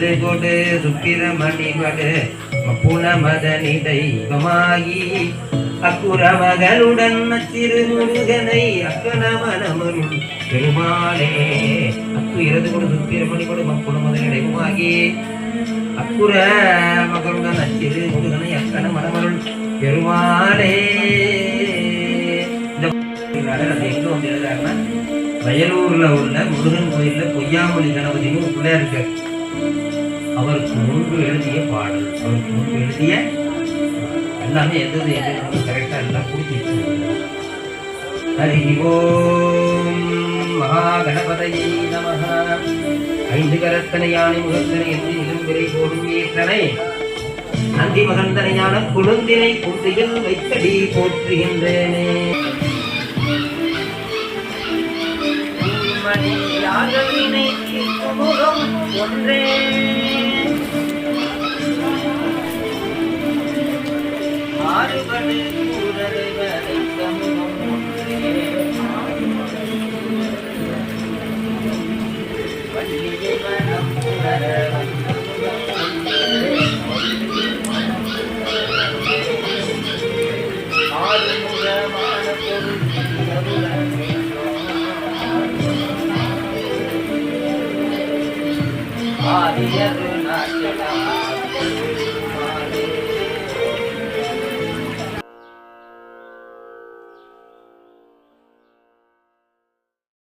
வந்து கொடு சுப்பிரமணிபடு புனமதனி தெய்வமாகி அக்குற மகளுடன் சிறு முருகனை அக்கனமனமருள் பெருமாளே அக்கு இறந்து கொடு சுப்பிரமணிபடு புனமதனி தெய்வமாகி அக்குற மகளுடன் சிறு முருகனை அக்கனமனமருள் பெருமாளே. எங்க வந்து எழுதாருன்னா வயலூர்ல உள்ள முருகன் கோயில்ல பொய்யாமொழி கணபதினு ஒரு பிள்ளையா இருக்கு. அவருக்கு முன்பு எழுதிய பாடல், அவருக்கு முன்பு எழுதிய எல்லாமே எது எது கரெக்டா எல்லாம் கொடுத்து ஹரி ஓம் மகா கணபதையை நமஹ. ஐந்து கரத்தனை யானை முகத்தனை என்று நிலம்பிரை போடும் ஈற்றனை நந்தி மகந்தனையான குழுந்தினை குன்றியில் வைத்தடி போற்றுகின்றேனே. மணியாகவினை முகம் ஒன்றே மாறுபடு கூறலை சமூகம் ஒன்றே வள்ளியை மனம் உணர ஆறுமுகமான பொருள் ஆதியது நாட்டலாம்